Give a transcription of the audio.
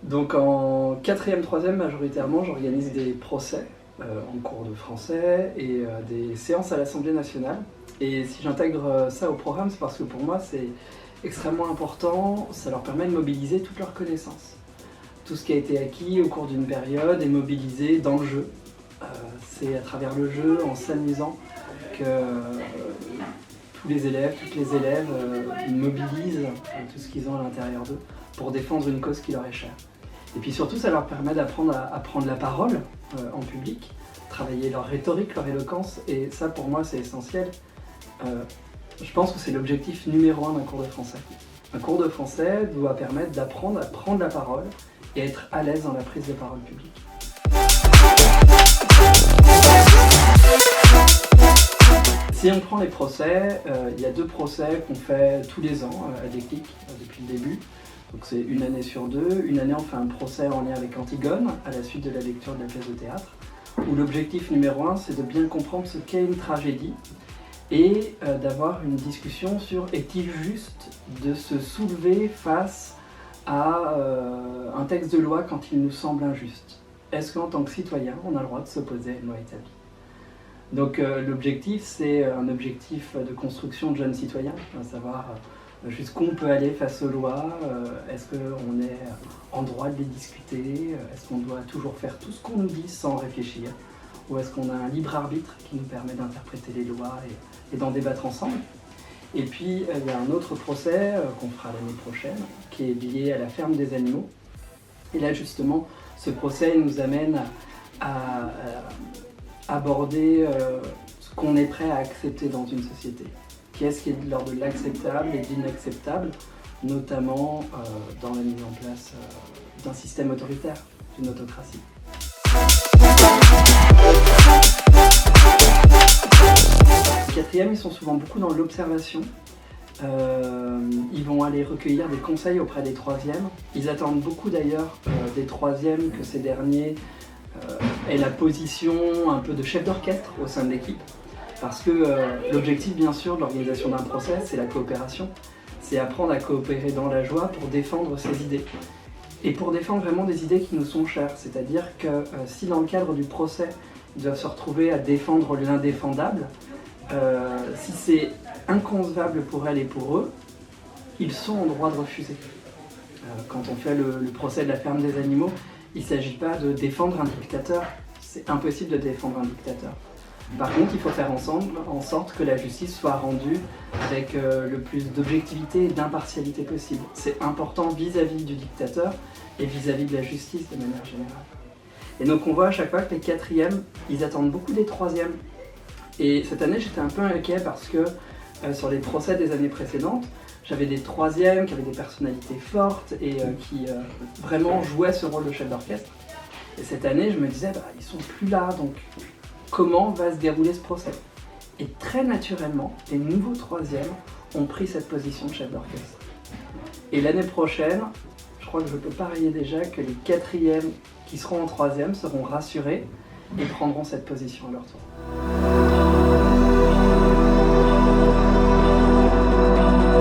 Donc en 4e, 3e, majoritairement, j'organise des procès en cours de français et des séances à l'Assemblée nationale. Et si j'intègre ça au programme, c'est parce que pour moi, c'est extrêmement important. Ça leur permet de mobiliser toutes leurs connaissances. Tout ce qui a été acquis au cours d'une période est mobilisé dans le jeu. C'est à travers le jeu, en s'amusant, que tous les élèves, toutes les élèves mobilisent tout ce qu'ils ont à l'intérieur d'eux pour défendre une cause qui leur est chère. Et puis surtout, ça leur permet d'apprendre à prendre la parole en public, travailler leur rhétorique, leur éloquence, et ça pour moi c'est essentiel. Je pense que c'est l'objectif numéro 1 d'un cours de français. Un cours de français doit permettre d'apprendre à prendre la parole et être à l'aise dans la prise de parole publique. Si on prend les procès, il y a 2 procès qu'on fait tous les ans à Déclic depuis le début. Donc c'est une année sur 2. Une année on fait un procès en lien avec Antigone à la suite de la lecture de la pièce de théâtre, où l'objectif numéro 1 c'est de bien comprendre ce qu'est une tragédie et d'avoir une discussion sur est-il juste de se soulever face à un texte de loi quand il nous semble injuste. Est-ce qu'en tant que citoyen on a le droit de s'opposer à une loi établie? Donc l'objectif c'est un objectif de construction de jeunes citoyens, à savoir jusqu'où on peut aller face aux lois, est-ce qu'on est en droit de les discuter, est-ce qu'on doit toujours faire tout ce qu'on nous dit sans réfléchir, ou est-ce qu'on a un libre arbitre qui nous permet d'interpréter les lois et d'en débattre ensemble. Et puis il y a un autre procès qu'on fera l'année prochaine, qui est lié à la ferme des animaux. Et là justement, ce procès nous amène à aborder ce qu'on est prêt à accepter dans une société. Qu'est-ce qui est de l'ordre de l'acceptable et de l'inacceptable, notamment dans la mise en place d'un système autoritaire, d'une autocratie. Les 4e, ils sont souvent beaucoup dans l'observation. Ils vont aller recueillir des conseils auprès des 3e. Ils attendent beaucoup d'ailleurs des 3e que ces derniers aient la position un peu de chef d'orchestre au sein de l'équipe. Parce que l'objectif bien sûr de l'organisation d'un procès, c'est la coopération. C'est apprendre à coopérer dans la joie pour défendre ses idées. Et pour défendre vraiment des idées qui nous sont chères. C'est-à-dire que si dans le cadre du procès, ils doivent se retrouver à défendre l'indéfendable, si c'est inconcevable pour elles et pour eux, ils sont en droit de refuser. Quand on fait le procès de la ferme des animaux, il ne s'agit pas de défendre un dictateur. C'est impossible de défendre un dictateur. Par contre, il faut faire en sorte que la justice soit rendue avec le plus d'objectivité et d'impartialité possible. C'est important vis-à-vis du dictateur et vis-à-vis de la justice de manière générale. Et donc on voit à chaque fois que les 4e, ils attendent beaucoup des 3e. Et cette année, j'étais un peu inquiet parce que sur les procès des années précédentes, j'avais des 3e qui avaient des personnalités fortes et qui vraiment jouaient ce rôle de chef d'orchestre. Et cette année, je me disais, ils sont plus là, donc comment va se dérouler ce procès? Et très naturellement, les nouveaux 3e ont pris cette position de chef d'orchestre. Et l'année prochaine, je crois que je peux parier déjà que les 4e qui seront en 3e seront rassurés et prendront cette position à leur tour.